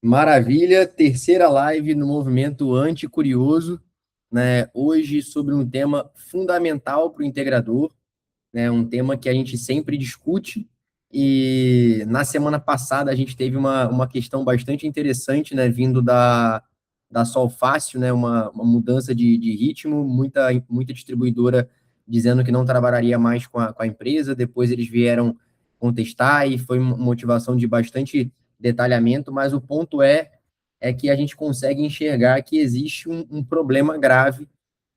Maravilha, terceira live no movimento Anticurioso, né? Hoje sobre um tema fundamental para o integrador, né? Um tema que a gente sempre discute e na semana passada a gente teve uma questão bastante interessante, né? Vindo da Solfácil, né? Uma mudança de ritmo, muita distribuidora dizendo que não trabalharia mais com a empresa, depois eles vieram contestar e foi uma motivação de bastante detalhamento, mas o ponto é que a gente consegue enxergar que existe um problema grave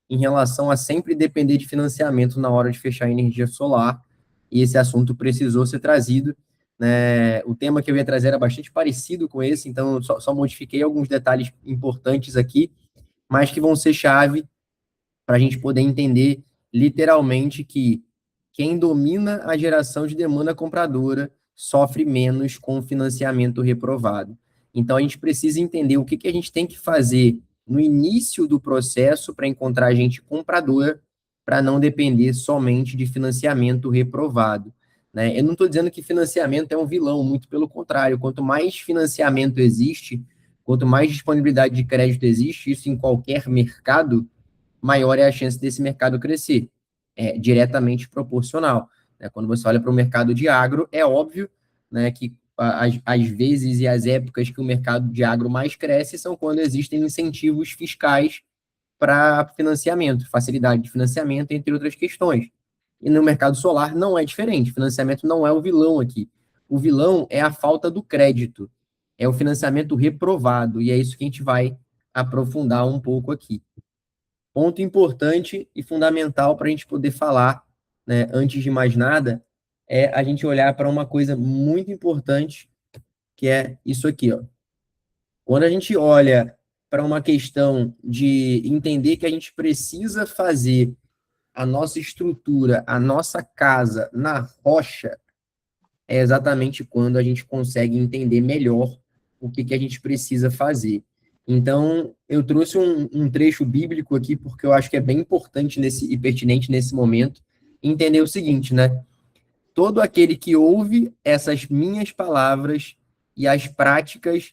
em relação a sempre depender de financiamento na hora de fechar energia solar, e esse assunto precisou ser trazido, né? O tema que eu ia trazer era bastante parecido com esse, então eu só modifiquei alguns detalhes importantes aqui, mas que vão ser chave para a gente poder entender literalmente que quem domina a geração de demanda compradora sofre menos com o financiamento reprovado. Então, a gente precisa entender o que a gente tem que fazer no início do processo para encontrar gente compradora, para não depender somente de financiamento reprovado. Né? Eu não estou dizendo que financiamento é um vilão, muito pelo contrário. Quanto mais financiamento existe, quanto mais disponibilidade de crédito existe, isso em qualquer mercado, maior é a chance desse mercado crescer. É diretamente proporcional. Né? Quando você olha para o mercado de agro, é óbvio, né, que as vezes e as épocas que o mercado de agro mais cresce são quando existem incentivos fiscais para financiamento, facilidade de financiamento, entre outras questões. E no mercado solar não é diferente. Financiamento não é o vilão aqui. O vilão é a falta do crédito, é o financiamento reprovado, e é isso que a gente vai aprofundar um pouco aqui. Ponto importante e fundamental para a gente poder falar, né, antes de mais nada, é a gente olhar para uma coisa muito importante, que é isso aqui, ó. Quando a gente olha para uma questão de entender que a gente precisa fazer a nossa estrutura, a nossa casa na rocha, é exatamente quando a gente consegue entender melhor o que a gente precisa fazer. Então, eu trouxe um trecho bíblico aqui, porque eu acho que é bem importante e pertinente nesse momento, entender o seguinte, né? Todo aquele que ouve essas minhas palavras e as práticas,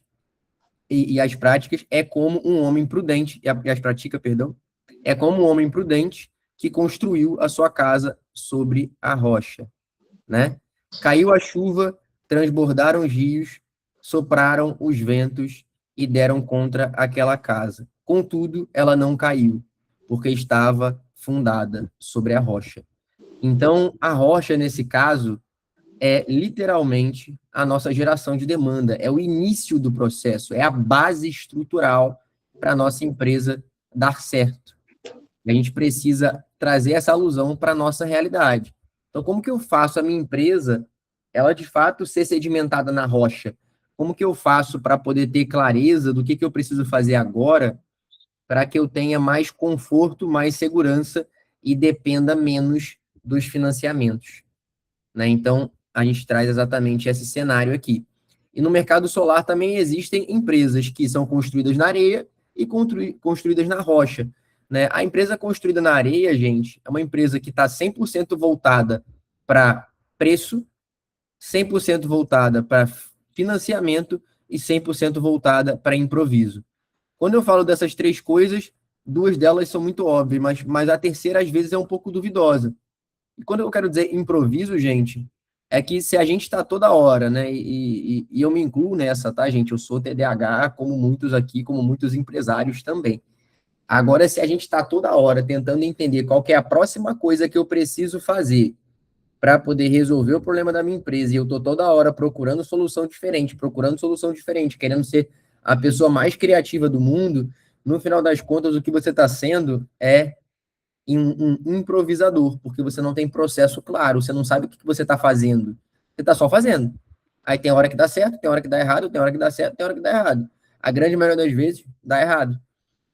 e as práticas é como um homem prudente, e as pratica, perdão, é como um homem prudente que construiu a sua casa sobre a rocha, né? Caiu a chuva, transbordaram os rios, sopraram os ventos e deram contra aquela casa. Contudo, ela não caiu, porque estava fundada sobre a rocha. Então, a rocha, nesse caso, é literalmente a nossa geração de demanda, é o início do processo, é a base estrutural para a nossa empresa dar certo. A gente precisa trazer essa alusão para a nossa realidade. Então, como que eu faço a minha empresa, ela de fato ser sedimentada na rocha? Como que eu faço para poder ter clareza do que eu preciso fazer agora para que eu tenha mais conforto, mais segurança e dependa menos dos financiamentos? Né? Então, a gente traz exatamente esse cenário aqui. E no mercado solar também existem empresas que são construídas na areia e construídas na rocha. Né? A empresa construída na areia, gente, é uma empresa que está 100% voltada para preço, 100% voltada para financiamento e 100% voltada para improviso. Quando eu falo dessas três coisas, duas delas são muito óbvias, mas a terceira, às vezes, é um pouco duvidosa. E quando eu quero dizer improviso, gente, é que se a gente está toda hora, né? E eu me incluo nessa, tá, gente? Eu sou TDAH, como muitos aqui, como muitos empresários também. Agora, se a gente está toda hora tentando entender qual que é a próxima coisa que eu preciso fazer para poder resolver o problema da minha empresa, e eu estou toda hora procurando solução diferente, querendo ser a pessoa mais criativa do mundo, no final das contas, o que você está sendo é um improvisador, porque você não tem processo claro, você não sabe o que você está fazendo. Você está só fazendo. Aí tem hora que dá certo, tem hora que dá errado, tem hora que dá certo, tem hora que dá errado. A grande maioria das vezes dá errado.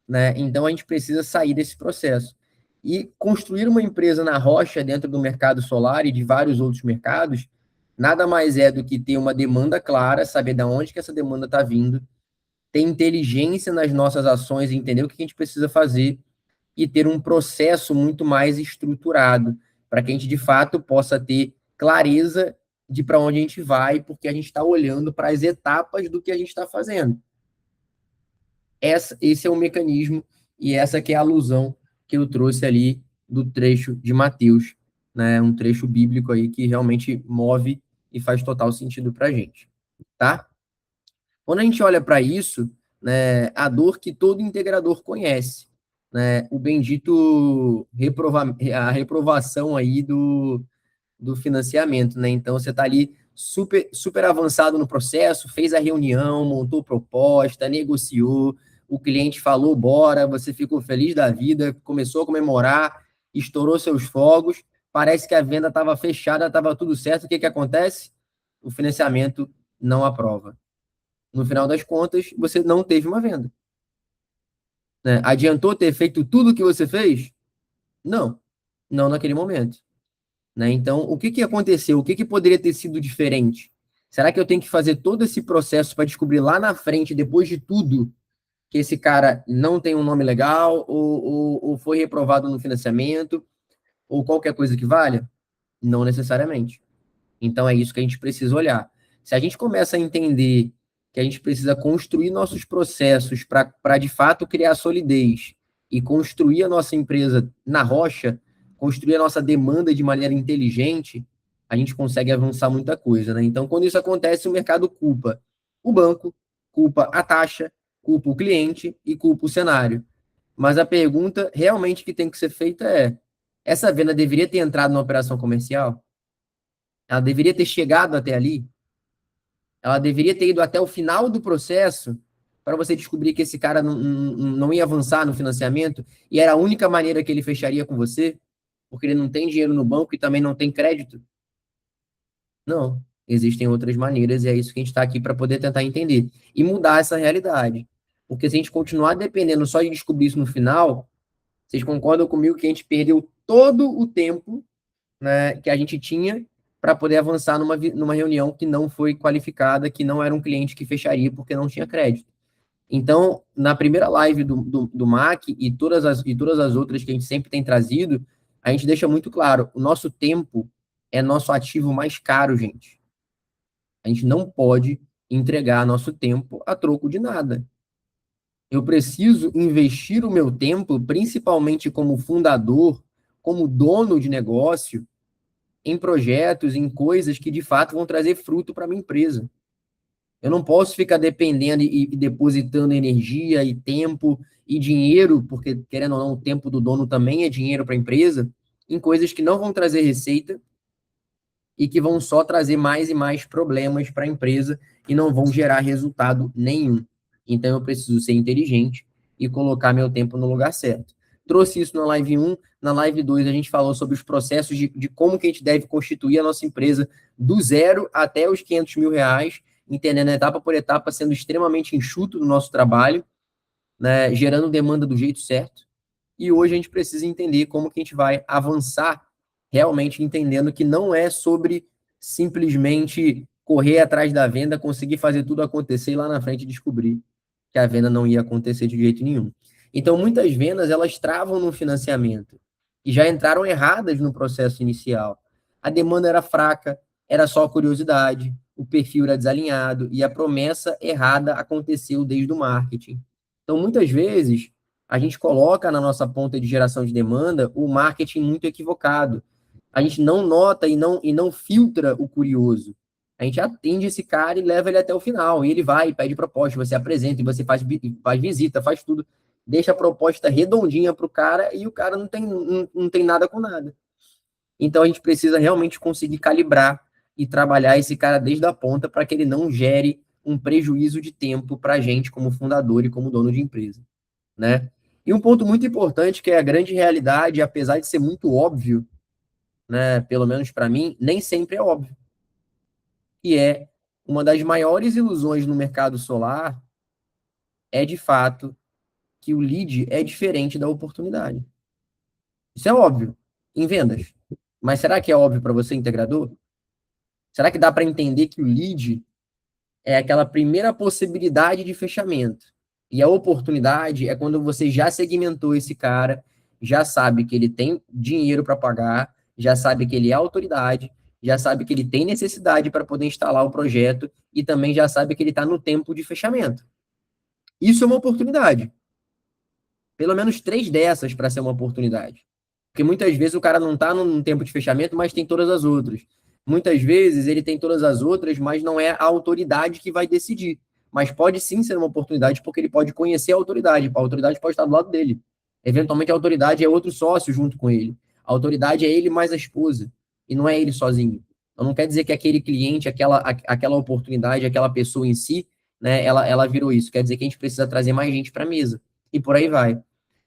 Né? Então a gente precisa sair desse processo. E construir uma empresa na rocha dentro do mercado solar e de vários outros mercados, nada mais é do que ter uma demanda clara, saber de onde que essa demanda está vindo, ter inteligência nas nossas ações, entender o que a gente precisa fazer e ter um processo muito mais estruturado, para que a gente, de fato, possa ter clareza de para onde a gente vai, porque a gente está olhando para as etapas do que a gente está fazendo. Esse é o mecanismo e essa que é a alusão que eu trouxe ali do trecho de Mateus, né? Um trecho bíblico aí que realmente move e faz total sentido para a gente, tá? Quando a gente olha para isso, né, a dor que todo integrador conhece, né? O bendito a reprovação aí do financiamento, né? Então você está ali super avançado no processo, fez a reunião, montou proposta, negociou, o cliente falou bora, você ficou feliz da vida, começou a comemorar, estourou seus fogos, parece que a venda estava fechada, estava tudo certo. O que que acontece? O financiamento não aprova. No final das contas, você não teve uma venda. Né? Adiantou ter feito tudo o que você fez? Não, não naquele momento. Né? Então, o que que aconteceu? O que que poderia ter sido diferente? Será que eu tenho que fazer todo esse processo para descobrir lá na frente, depois de tudo, que esse cara não tem um nome legal, ou foi reprovado no financiamento, ou qualquer coisa que valha? Não necessariamente. Então, é isso que a gente precisa olhar. Se a gente começa a entender que a gente precisa construir nossos processos para de fato criar solidez e construir a nossa empresa na rocha, construir a nossa demanda de maneira inteligente, a gente consegue avançar muita coisa, né? Então, quando isso acontece, o mercado culpa o banco, culpa a taxa, culpa o cliente e culpa o cenário. Mas a pergunta realmente que tem que ser feita é: essa venda deveria ter entrado na operação comercial? Ela deveria ter chegado até ali? Ela deveria ter ido até o final do processo para você descobrir que esse cara não ia avançar no financiamento e era a única maneira que ele fecharia com você, porque ele não tem dinheiro no banco e também não tem crédito? Não. Existem outras maneiras e é isso que a gente está aqui para poder tentar entender e mudar essa realidade. Porque se a gente continuar dependendo só de descobrir isso no final, vocês concordam comigo que a gente perdeu todo o tempo, né, que a gente tinha para poder avançar numa reunião que não foi qualificada, que não era um cliente que fecharia porque não tinha crédito. Então, na primeira live do MAC e todas as outras que a gente sempre tem trazido, a gente deixa muito claro, o nosso tempo é nosso ativo mais caro, gente. A gente não pode entregar nosso tempo a troco de nada. Eu preciso investir o meu tempo, principalmente como fundador, como dono de negócio, em projetos, em coisas que de fato vão trazer fruto para a minha empresa. Eu não posso ficar dependendo e depositando energia e tempo e dinheiro, porque, querendo ou não, o tempo do dono também é dinheiro para a empresa, em coisas que não vão trazer receita e que vão só trazer mais e mais problemas para a empresa e não vão gerar resultado nenhum. Então, eu preciso ser inteligente e colocar meu tempo no lugar certo. Trouxe isso na live 1, na live 2 a gente falou sobre os processos de como que a gente deve constituir a nossa empresa do zero até os 500 mil reais, entendendo etapa por etapa, sendo extremamente enxuto no nosso trabalho, né, gerando demanda do jeito certo. E hoje a gente precisa entender como que a gente vai avançar realmente entendendo que não é sobre simplesmente correr atrás da venda, conseguir fazer tudo acontecer e lá na frente descobrir que a venda não ia acontecer de jeito nenhum. Então, muitas vendas, elas travam no financiamento e já entraram erradas no processo inicial. A demanda era fraca, era só curiosidade, o perfil era desalinhado e a promessa errada aconteceu desde o marketing. Então, muitas vezes, a gente coloca na nossa ponta de geração de demanda o marketing muito equivocado. A gente não nota e não filtra o curioso. A gente atende esse cara e leva ele até o final. E ele vai, pede proposta, você apresenta, e você faz visita, faz tudo. Deixa a proposta redondinha para o cara e o cara não tem nada com nada. Então a gente precisa realmente conseguir calibrar e trabalhar esse cara desde a ponta para que ele não gere um prejuízo de tempo para a gente como fundador e como dono de empresa, né? E um ponto muito importante que é a grande realidade, apesar de ser muito óbvio, né, pelo menos para mim, nem sempre é óbvio, que é uma das maiores ilusões no mercado solar é de fato que o lead é diferente da oportunidade. Isso é óbvio em vendas. Mas será que é óbvio para você, integrador? Será que dá para entender que o lead é aquela primeira possibilidade de fechamento? E a oportunidade é quando você já segmentou esse cara, já sabe que ele tem dinheiro para pagar, já sabe que ele é autoridade, já sabe que ele tem necessidade para poder instalar o projeto e também já sabe que ele está no tempo de fechamento. Isso é uma oportunidade. Pelo menos 3 dessas para ser uma oportunidade. Porque muitas vezes o cara não está num tempo de fechamento, mas tem todas as outras. Muitas vezes ele tem todas as outras, mas não é a autoridade que vai decidir. Mas pode sim ser uma oportunidade, porque ele pode conhecer a autoridade pode estar do lado dele. Eventualmente a autoridade é outro sócio junto com ele. A autoridade é ele mais a esposa, e não é ele sozinho. Então não quer dizer que aquele cliente, aquela oportunidade, aquela pessoa em si, né, ela virou isso. Quer dizer que a gente precisa trazer mais gente para a mesa. E por aí vai.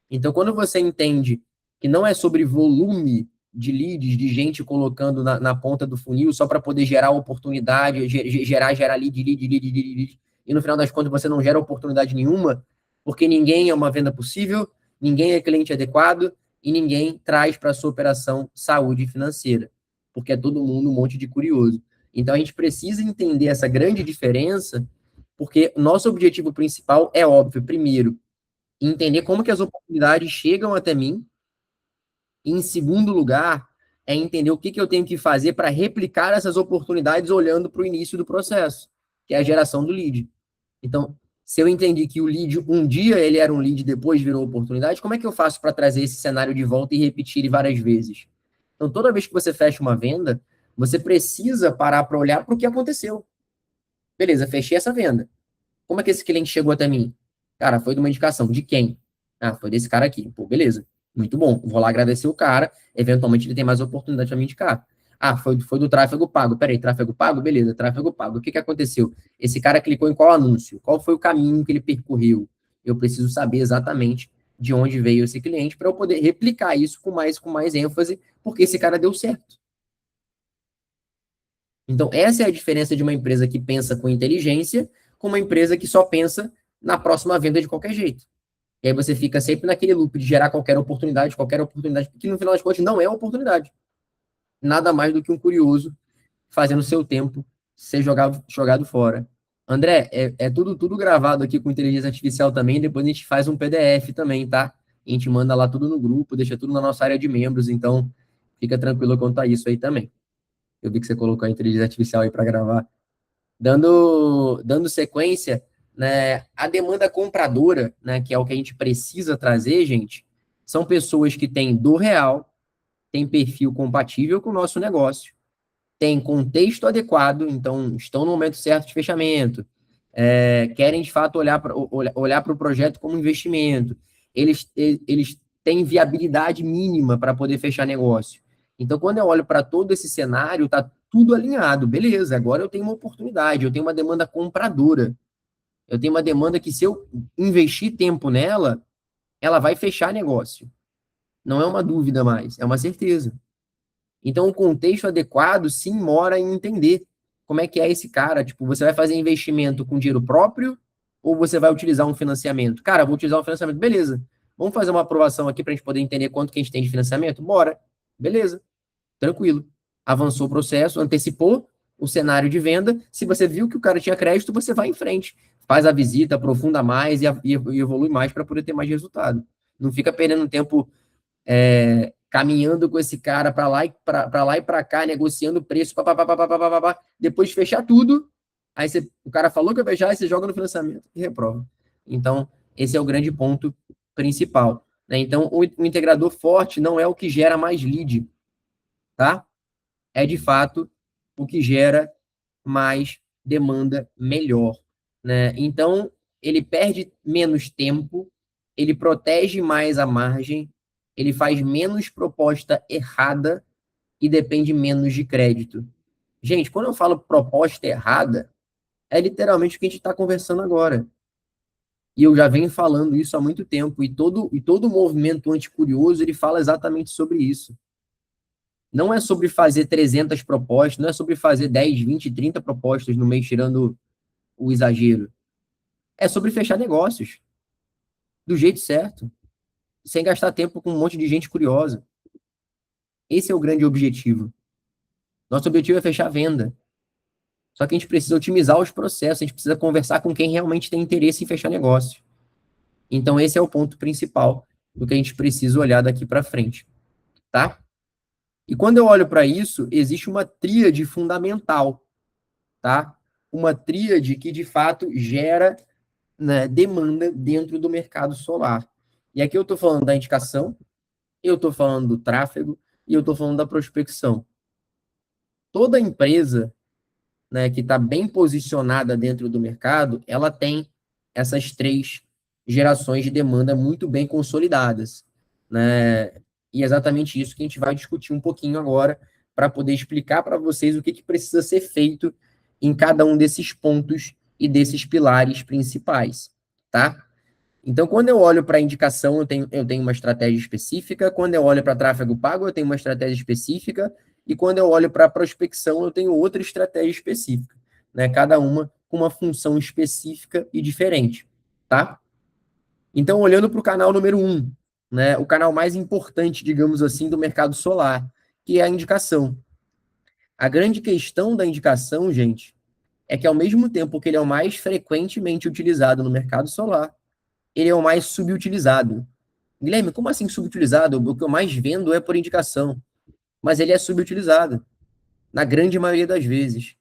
Então, quando você entende que não é sobre volume de leads, de gente colocando na ponta do funil só para poder gerar oportunidade, gerar lead, e no final das contas você não gera oportunidade nenhuma, porque ninguém é uma venda possível, ninguém é cliente adequado e ninguém traz para a sua operação saúde financeira, porque é todo mundo um monte de curioso. Então, a gente precisa entender essa grande diferença, porque nosso objetivo principal é óbvio, primeiro, entender como que as oportunidades chegam até mim. E, em segundo lugar, é entender o que, que eu tenho que fazer para replicar essas oportunidades olhando para o início do processo, que é a geração do lead. Então, se eu entendi que o lead, um dia ele era um lead, depois virou oportunidade, como é que eu faço para trazer esse cenário de volta e repetir ele várias vezes? Então, toda vez que você fecha uma venda, você precisa parar para olhar para o que aconteceu. Beleza, fechei essa venda. Como é que esse cliente chegou até mim? Cara, foi de uma indicação. De quem? Ah, foi desse cara aqui. Pô, beleza. Muito bom. Vou lá agradecer o cara. Eventualmente ele tem mais oportunidade para me indicar. Ah, foi do tráfego pago. Peraí, tráfego pago? Beleza, tráfego pago. O que, que aconteceu? Esse cara clicou em qual anúncio? Qual foi o caminho que ele percorreu? Eu preciso saber exatamente de onde veio esse cliente para eu poder replicar isso com mais ênfase, porque esse cara deu certo. Então, essa é a diferença de uma empresa que pensa com inteligência com uma empresa que só pensa na próxima venda de qualquer jeito. E aí você fica sempre naquele loop de gerar qualquer oportunidade, que no final das contas não é oportunidade. Nada mais do que um curioso fazendo seu tempo ser jogado fora. André, é tudo gravado aqui com inteligência artificial também, depois a gente faz um PDF também, tá? A gente manda lá tudo no grupo, deixa tudo na nossa área de membros, então fica tranquilo quanto a isso aí também. Eu vi que você colocou a inteligência artificial aí para gravar. Dando sequência, né, a demanda compradora, né, que é o que a gente precisa trazer, gente, são pessoas que têm dor real, têm perfil compatível com o nosso negócio, têm contexto adequado, então estão no momento certo de fechamento, querem de fato olhar para o projeto como investimento, eles têm viabilidade mínima para poder fechar negócio. Então, quando eu olho para todo esse cenário, está tudo alinhado, beleza, agora eu tenho uma oportunidade, eu tenho uma demanda compradora, eu tenho uma demanda que se eu investir tempo nela, ela vai fechar negócio. Não é uma dúvida mais, é uma certeza. Então, o contexto adequado, sim, mora em entender como é que é esse cara. Tipo, você vai fazer investimento com dinheiro próprio ou você vai utilizar um financiamento? Cara, vou utilizar um financiamento. Beleza. Vamos fazer uma aprovação aqui para a gente poder entender quanto que a gente tem de financiamento? Bora. Beleza. Tranquilo. Avançou o processo, antecipou o cenário de venda. Se você viu que o cara tinha crédito, você vai em frente. Faz a visita, aprofunda mais e evolui mais para poder ter mais resultado. Não fica perdendo tempo caminhando com esse cara para lá e para cá, negociando preço, depois de fechar tudo, aí o cara falou que vai fechar, aí você joga no financiamento e reprova. Então, esse é o grande ponto principal. Né? Então, o integrador forte não é o que gera mais lead, tá? É, de fato, o que gera mais demanda melhor. Né? Então, ele perde menos tempo, ele protege mais a margem, ele faz menos proposta errada e depende menos de crédito. Gente, quando eu falo proposta errada, é literalmente o que a gente está conversando agora. E eu já venho falando isso há muito tempo, e todo movimento anticurioso, ele fala exatamente sobre isso. Não é sobre fazer 300 propostas, não é sobre fazer 10, 20, 30 propostas no mês, tirando o exagero. É sobre fechar negócios do jeito certo, sem gastar tempo com um monte de gente curiosa. Esse é o grande objetivo. Nosso objetivo é fechar a venda. Só que a gente precisa otimizar os processos, a gente precisa conversar com quem realmente tem interesse em fechar negócio. Então, esse é o ponto principal do que a gente precisa olhar daqui para frente, tá? E quando eu olho para isso, existe uma tríade fundamental, tá? Uma tríade que, de fato, gera né, demanda dentro do mercado solar. E aqui eu estou falando da indicação, eu estou falando do tráfego e eu estou falando da prospecção. Toda empresa, né, que está bem posicionada dentro do mercado, ela tem essas três gerações de demanda muito bem consolidadas, né? E é exatamente isso que a gente vai discutir um pouquinho agora, para poder explicar para vocês o que precisa ser feito em cada um desses pontos e desses pilares principais, tá? Então, quando eu olho para indicação, eu tenho uma estratégia específica. Quando eu olho para tráfego pago, eu tenho uma estratégia específica. E quando eu olho para prospecção, eu tenho outra estratégia específica, né? Cada uma com uma função específica e diferente, tá? Então, olhando para o canal número 1, né? O canal mais importante, digamos assim, do mercado solar, que é a indicação. A grande questão da indicação, gente, é que ao mesmo tempo que ele é o mais frequentemente utilizado no mercado solar, ele é o mais subutilizado. Guilherme, como assim subutilizado? O que eu mais vendo é por indicação. Mas ele é subutilizado, na grande maioria das vezes,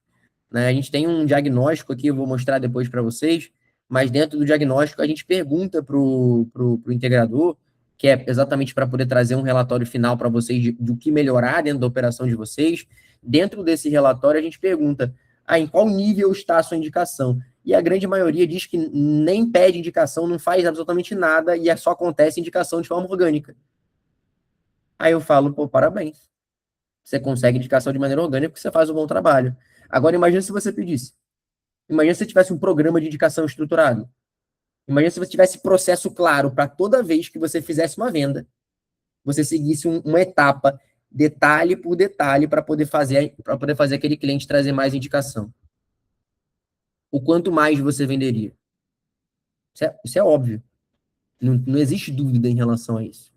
né? A gente tem um diagnóstico aqui, eu vou mostrar depois para vocês, mas dentro do diagnóstico a gente pergunta para o integrador, que é exatamente para poder trazer um relatório final para vocês do que melhorar dentro da operação de vocês. Dentro desse relatório a gente pergunta, em qual nível está a sua indicação? E a grande maioria diz que nem pede indicação, não faz absolutamente nada e só acontece indicação de forma orgânica. Aí eu falo, pô, parabéns. Você consegue indicação de maneira orgânica porque você faz um bom trabalho. Agora, imagine se você pedisse. Imagina se você tivesse um programa de indicação estruturado. Imagina se você tivesse processo claro para toda vez que você fizesse uma venda, você seguisse uma etapa, detalhe por detalhe, para poder fazer aquele cliente trazer mais indicação. O quanto mais você venderia? Isso é óbvio. Não existe dúvida em relação a isso.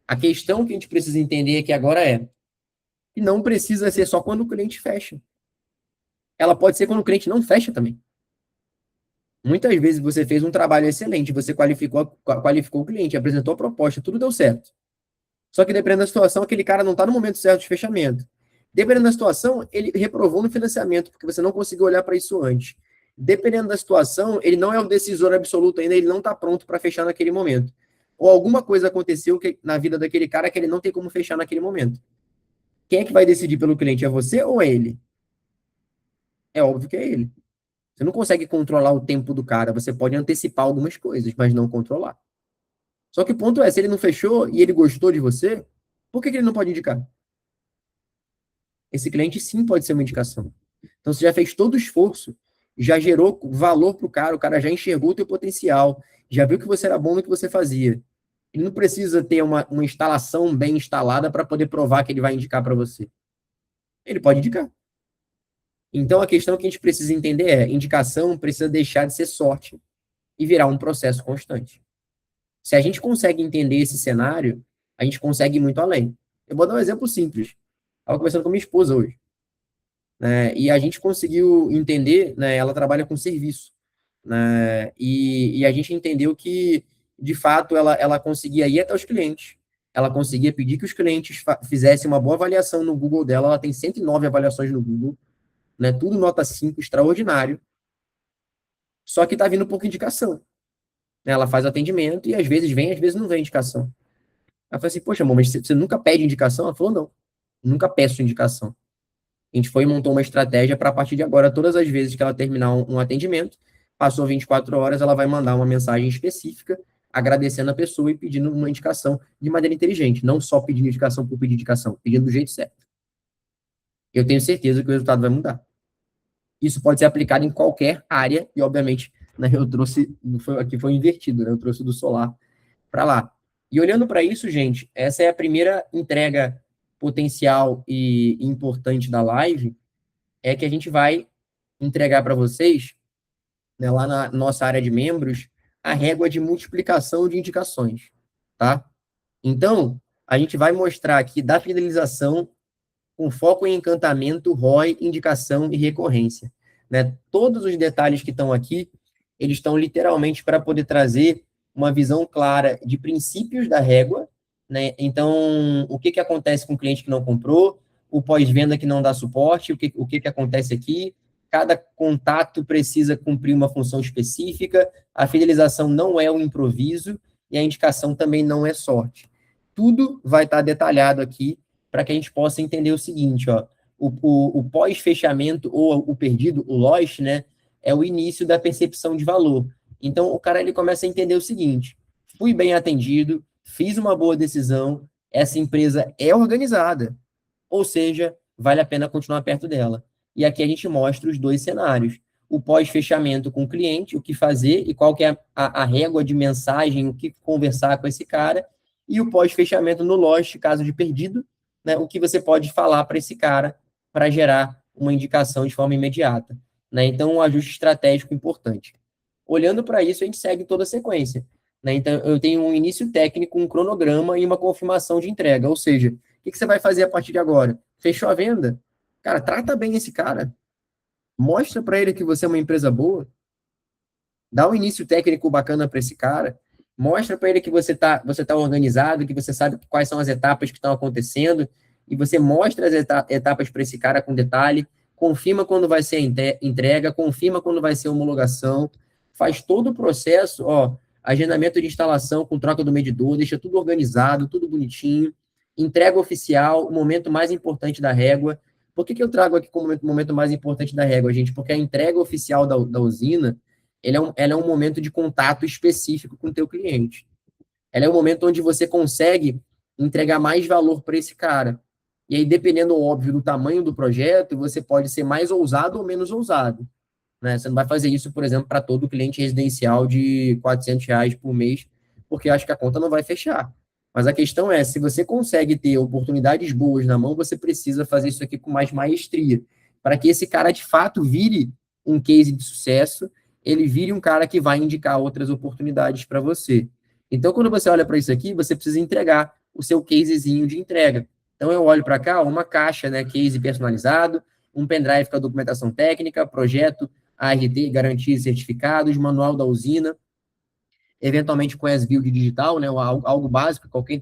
A questão que a gente precisa entender aqui agora é que não precisa ser só quando o cliente fecha. Ela pode ser quando o cliente não fecha também. Muitas vezes você fez um trabalho excelente, você qualificou o cliente, apresentou a proposta, tudo deu certo. Só que dependendo da situação, aquele cara não está no momento certo de fechamento. Dependendo da situação, ele reprovou no financiamento, porque você não conseguiu olhar para isso antes. Dependendo da situação, ele não é o decisor absoluto ainda, ele não está pronto para fechar naquele momento. Ou alguma coisa aconteceu na vida daquele cara que ele não tem como fechar naquele momento. Quem é que vai decidir pelo cliente? É você ou é ele? É óbvio que é ele. Você não consegue controlar o tempo do cara, você pode antecipar algumas coisas, mas não controlar. Só que o ponto é, se ele não fechou e ele gostou de você, por que ele não pode indicar? Esse cliente sim pode ser uma indicação. Então você já fez todo o esforço, já gerou valor para o cara já enxergou o teu potencial, já viu que você era bom no que você fazia. Ele não precisa ter uma instalação bem instalada para poder provar que ele vai indicar para você. Ele pode indicar. Então a questão que a gente precisa entender é, indicação precisa deixar de ser sorte e virar um processo constante. Se a gente consegue entender esse cenário, a gente consegue ir muito além. Eu vou dar um exemplo simples. Estava conversando com minha esposa hoje, né, e a gente conseguiu entender, né, ela trabalha com serviço, né, e a gente entendeu que, de fato, ela conseguia ir até os clientes, ela conseguia pedir que os clientes fizessem uma boa avaliação no Google dela, ela tem 109 avaliações no Google, né, tudo nota 5, extraordinário, só que está vindo pouca indicação. Né, ela faz atendimento e às vezes vem, às vezes não vem indicação. Ela falou assim, poxa, amor, mas você nunca pede indicação? Ela falou, não, nunca peço indicação. A gente foi e montou uma estratégia para, a partir de agora, todas as vezes que ela terminar um atendimento, passou 24 horas, ela vai mandar uma mensagem específica, agradecendo a pessoa e pedindo uma indicação de maneira inteligente, não só pedindo indicação por pedir indicação, pedindo do jeito certo. Eu tenho certeza que o resultado vai mudar. Isso pode ser aplicado em qualquer área, e obviamente, né, eu trouxe, aqui foi invertido, né, eu trouxe do solar para lá. E olhando para isso, gente, essa é a primeira entrega potencial e importante da live, é que a gente vai entregar para vocês, né, lá na nossa área de membros, a régua de multiplicação de indicações, tá? Então, a gente vai mostrar aqui da fidelização com foco em encantamento, ROI, indicação e recorrência, né? Todos os detalhes que estão aqui, eles estão literalmente para poder trazer uma visão clara de princípios da régua, né? Então, o que acontece com o cliente que não comprou, o pós-venda que não dá suporte, o que acontece aqui, cada contato precisa cumprir uma função específica, a fidelização não é um improviso e a indicação também não é sorte. Tudo vai estar detalhado aqui para que a gente possa entender o seguinte, ó, o pós-fechamento ou o perdido, o loss, né, é o início da percepção de valor. Então, o cara ele começa a entender o seguinte, fui bem atendido, fiz uma boa decisão, essa empresa é organizada, ou seja, vale a pena continuar perto dela. E aqui a gente mostra os dois cenários. O pós-fechamento com o cliente, o que fazer e qual que é a régua de mensagem, o que conversar com esse cara, e o pós-fechamento no lost, caso de perdido, né, o que você pode falar para esse cara para gerar uma indicação de forma imediata. Né? Então, um ajuste estratégico importante. Olhando para isso, a gente segue toda a sequência. Né? Então, eu tenho um início técnico, um cronograma e uma confirmação de entrega. Ou seja, o que você vai fazer a partir de agora? Fechou a venda? Cara, trata bem esse cara. Mostra para ele que você é uma empresa boa. Dá um início técnico bacana para esse cara. Mostra para ele que você tá organizado, que você sabe quais são as etapas que estão acontecendo. E você mostra as etapas para esse cara com detalhe. Confirma quando vai ser a entrega, confirma quando vai ser a homologação. Faz todo o processo, ó, agendamento de instalação com troca do medidor, deixa tudo organizado, tudo bonitinho. Entrega oficial, o momento mais importante da régua. Por que eu trago aqui como momento mais importante da régua, gente? Porque a entrega oficial da usina, ela é um momento de contato específico com o teu cliente. Ela é um momento onde você consegue entregar mais valor para esse cara. E aí, dependendo, óbvio, do tamanho do projeto, você pode ser mais ousado ou menos ousado. Né? Você não vai fazer isso, por exemplo, para todo cliente residencial de R$ 400 por mês, porque acho que a conta não vai fechar. Mas a questão é, se você consegue ter oportunidades boas na mão, você precisa fazer isso aqui com mais maestria, para que esse cara, de fato, vire um case de sucesso, ele vire um cara que vai indicar outras oportunidades para você. Então, quando você olha para isso aqui, você precisa entregar o seu casezinho de entrega. Então, eu olho para cá, uma caixa, né, case personalizado, um pendrive com a documentação técnica, projeto, ART, garantias e certificados, manual da usina, eventualmente com as-build digital, né, algo básico que qualquer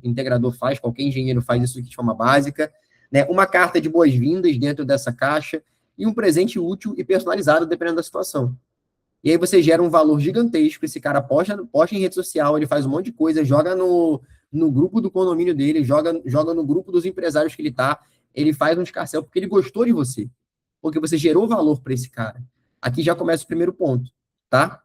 integrador faz, qualquer engenheiro faz isso de forma básica, né, uma carta de boas-vindas dentro dessa caixa e um presente útil e personalizado dependendo da situação. E aí você gera um valor gigantesco, esse cara posta em rede social, ele faz um monte de coisa, joga no grupo do condomínio dele, joga no grupo dos empresários que ele tá, ele faz um escarcéu porque ele gostou de você, porque você gerou valor para esse cara. Aqui já começa o primeiro ponto, tá?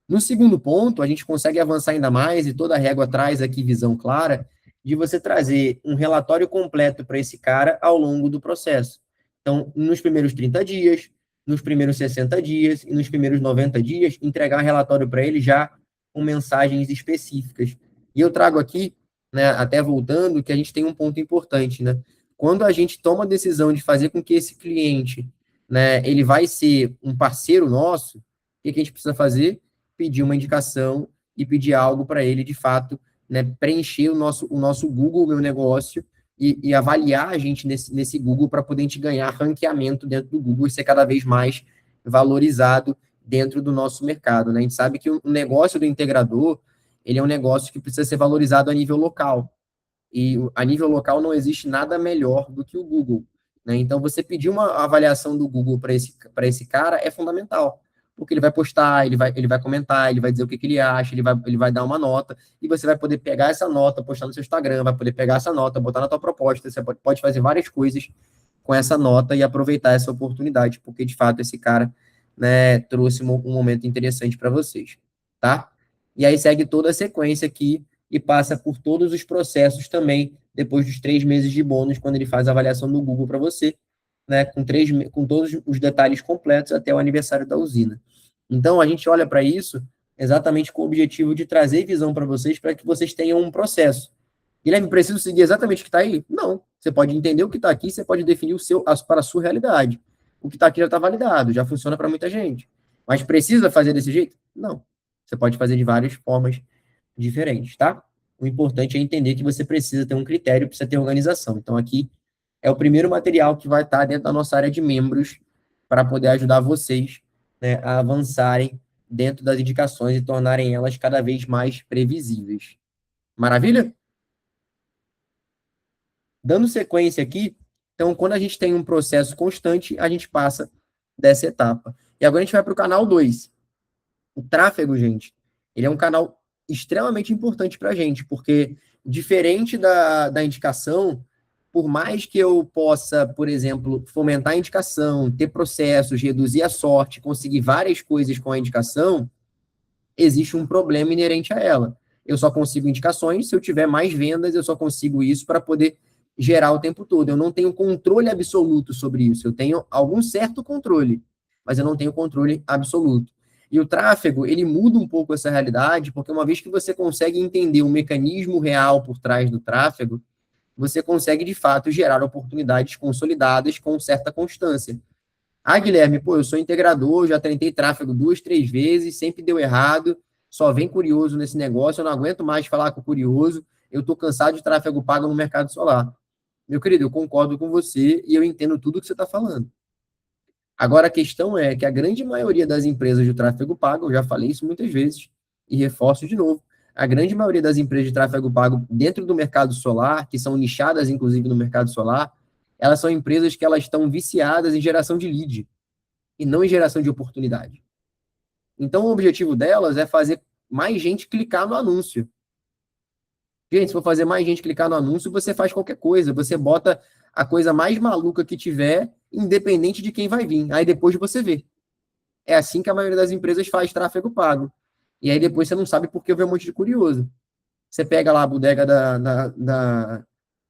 No segundo ponto, a gente consegue avançar ainda mais, e toda a régua traz aqui visão clara, de você trazer um relatório completo para esse cara ao longo do processo. Então, nos primeiros 30 dias, nos primeiros 60 dias e nos primeiros 90 dias, entregar relatório para ele já com mensagens específicas. E eu trago aqui, né, até voltando, que a gente tem um ponto importante, né? Quando a gente toma a decisão de fazer com que esse cliente, né, ele vai ser um parceiro nosso, o que a gente precisa fazer? Pedir uma indicação e pedir algo para ele, de fato, né, preencher o nosso Google Meu Negócio e avaliar a gente nesse Google para poder a gente ganhar ranqueamento dentro do Google e ser cada vez mais valorizado dentro do nosso mercado. Né? A gente sabe que o negócio do integrador, ele é um negócio que precisa ser valorizado a nível local. E a nível local não existe nada melhor do que o Google. Né? Então, você pedir uma avaliação do Google para esse cara é fundamental, porque ele vai postar, ele vai comentar, ele vai dizer o que ele acha, ele vai dar uma nota, e você vai poder pegar essa nota, postar no seu Instagram, vai poder pegar essa nota, botar na tua proposta, você pode fazer várias coisas com essa nota e aproveitar essa oportunidade, porque, de fato, esse cara, né, trouxe um momento interessante para vocês, tá? E aí segue toda a sequência aqui, e passa por todos os processos também, depois dos 3 meses de bônus, quando ele faz a avaliação do Google para você, né, com todos os detalhes completos até o aniversário da usina. Então, a gente olha para isso exatamente com o objetivo de trazer visão para vocês, para que vocês tenham um processo. Guilherme, preciso seguir exatamente o que está aí? Não. Você pode entender o que está aqui, você pode definir para a sua realidade. O que está aqui já está validado, já funciona para muita gente. Mas precisa fazer desse jeito? Não. Você pode fazer de várias formas diferentes, tá? O importante é entender que você precisa ter um critério, precisa ter organização. Então, aqui é o primeiro material que vai estar dentro da nossa área de membros para poder ajudar vocês, né, a avançarem dentro das indicações e tornarem elas cada vez mais previsíveis. Maravilha? Dando sequência aqui, então, quando a gente tem um processo constante, a gente passa dessa etapa. E agora a gente vai para o canal 2. O tráfego, gente, ele é um canal extremamente importante para a gente, porque diferente da indicação, por mais que eu possa, por exemplo, fomentar a indicação, ter processos, reduzir a sorte, conseguir várias coisas com a indicação, existe um problema inerente a ela. Eu só consigo indicações se eu tiver mais vendas, eu só consigo isso para poder gerar o tempo todo. Eu não tenho controle absoluto sobre isso. Eu tenho algum certo controle, mas eu não tenho controle absoluto. E o tráfego, ele muda um pouco essa realidade, porque uma vez que você consegue entender o mecanismo real por trás do tráfego, você consegue, de fato, gerar oportunidades consolidadas com certa constância. Ah, Guilherme, pô, eu sou integrador, já tentei tráfego 2, 3 vezes, sempre deu errado, só vem curioso nesse negócio, eu não aguento mais falar com o curioso, eu tô cansado de tráfego pago no mercado solar. Meu querido, eu concordo com você e eu entendo tudo que você está falando. Agora, a questão é que a grande maioria das empresas de tráfego pago, eu já falei isso muitas vezes, e reforço de novo, a grande maioria das empresas de tráfego pago dentro do mercado solar, que são nichadas, inclusive, no mercado solar, elas são empresas que elas estão viciadas em geração de lead e não em geração de oportunidade. Então, o objetivo delas é fazer mais gente clicar no anúncio. Gente, se for fazer mais gente clicar no anúncio, você faz qualquer coisa. Você bota a coisa mais maluca que tiver, independente de quem vai vir. Aí depois você vê. É assim que a maioria das empresas faz tráfego pago. E aí depois você não sabe por que vê um monte de curioso. Você pega lá a bodega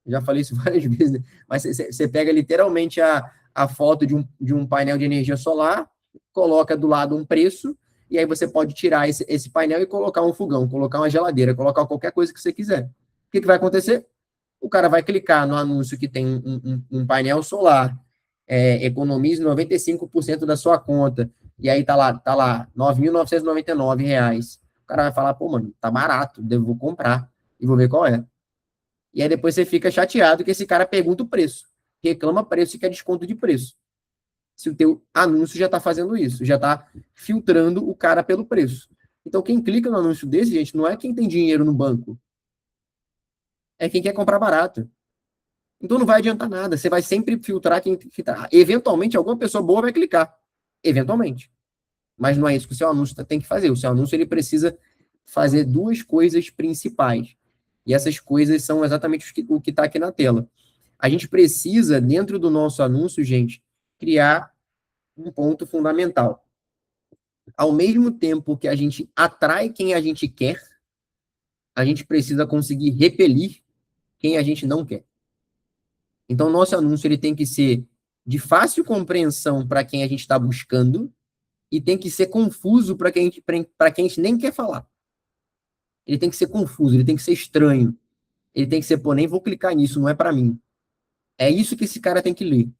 já falei isso várias vezes, né? Mas você pega literalmente a foto de um painel de energia solar, coloca do lado um preço, e aí você pode tirar esse painel e colocar um fogão, colocar uma geladeira, colocar qualquer coisa que você quiser. O que vai acontecer? O cara vai clicar no anúncio que tem um painel solar, economize 95% da sua conta, e aí tá lá, R$ 9.999. O cara vai falar, pô, mano, tá barato, vou comprar e vou ver qual é. E aí depois você fica chateado que esse cara pergunta o preço, reclama preço e quer desconto de preço. Se o teu anúncio já está fazendo isso, já está filtrando o cara pelo preço. Então, quem clica no anúncio desse, gente, não é quem tem dinheiro no banco, é quem quer comprar barato. Então não vai adiantar nada, você vai sempre filtrar quem tá. Eventualmente, alguma pessoa boa vai clicar. Eventualmente. Mas não é isso que o seu anúncio tem que fazer. O seu anúncio ele precisa fazer duas coisas principais. E essas coisas são exatamente o que está aqui na tela. A gente precisa, dentro do nosso anúncio, gente, criar um ponto fundamental. Ao mesmo tempo que a gente atrai quem a gente quer, a gente precisa conseguir repelir quem a gente não quer. Então, nosso anúncio ele tem que ser de fácil compreensão para quem a gente está buscando e tem que ser confuso para quem a gente nem quer falar. Ele tem que ser confuso, ele tem que ser estranho. Ele tem que ser, pô, nem vou clicar nisso, não é para mim. É isso que esse cara tem que ler.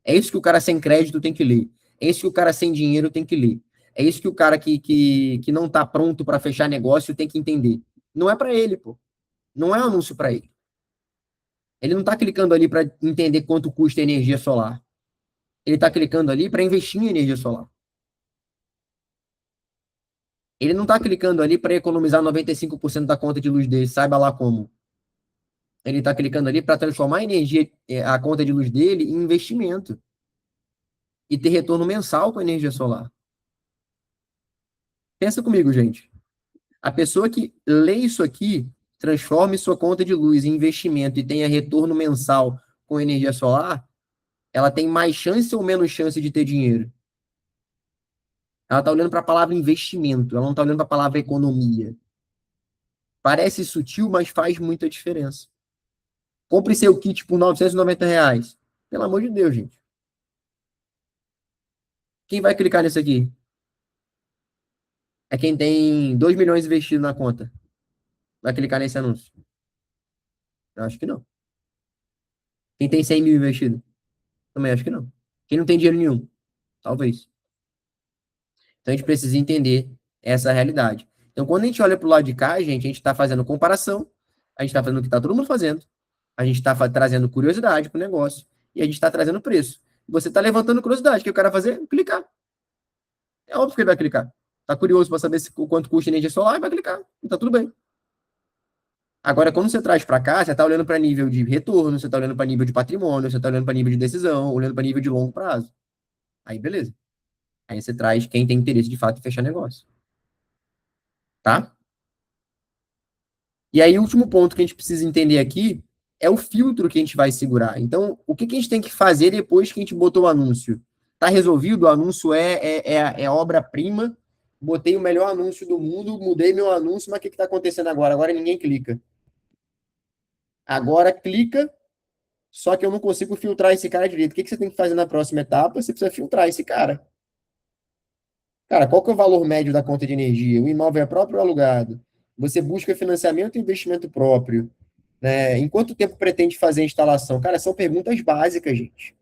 É isso que o cara sem crédito tem que ler. É isso que o cara sem dinheiro tem que ler. É isso que o cara que não está pronto para fechar negócio tem que entender. Não é para ele, pô. Não é anúncio para ele. Ele não está clicando ali para entender quanto custa a energia solar. Ele está clicando ali para investir em energia solar. Ele não está clicando ali para economizar 95% da conta de luz dele, saiba lá como. Ele está clicando ali para transformar a energia, a conta de luz dele em investimento e ter retorno mensal com a energia solar. Pensa comigo, gente. A pessoa que lê isso aqui, transforme sua conta de luz em investimento e tenha retorno mensal com energia solar, ela tem mais chance ou menos chance de ter dinheiro? Ela está olhando para a palavra investimento, ela não está olhando para a palavra economia. Parece sutil, mas faz muita diferença. Compre seu kit por R$ 990. Pelo amor de Deus, gente. Quem vai clicar nisso aqui? É quem tem 2 milhões investido na conta. Vai clicar nesse anúncio? Eu acho que não. Quem tem 100 mil investido? Também acho que não. Quem não tem dinheiro nenhum? Talvez. Então a gente precisa entender essa realidade. Então, quando a gente olha para o lado de cá, gente, a gente está fazendo comparação, a gente está fazendo o que está todo mundo fazendo, a gente está trazendo curiosidade para o negócio e a gente está trazendo preço. Você está levantando curiosidade, o que o cara vai fazer? Clicar. É óbvio que ele vai clicar. Está curioso para saber quanto custa energia solar e vai clicar. E tá tudo bem. Agora, quando você traz para cá, você está olhando para nível de retorno, você está olhando para nível de patrimônio, você está olhando para nível de decisão, olhando para nível de longo prazo. Aí, beleza. Aí você traz quem tem interesse de fato em fechar negócio. Tá? E aí, o último ponto que a gente precisa entender aqui é o filtro que a gente vai segurar. Então, o que a gente tem que fazer depois que a gente botou o anúncio? Tá resolvido? O anúncio é obra-prima. Botei o melhor anúncio do mundo, mudei meu anúncio, mas o que está acontecendo agora? Agora ninguém clica. Agora clica, só que eu não consigo filtrar esse cara direito. O que você tem que fazer na próxima etapa? Você precisa filtrar esse cara. Cara, qual que é o valor médio da conta de energia? O imóvel é próprio ou alugado? Você busca financiamento ou investimento próprio? Né? Em quanto tempo pretende fazer a instalação? Cara, são perguntas básicas, gente.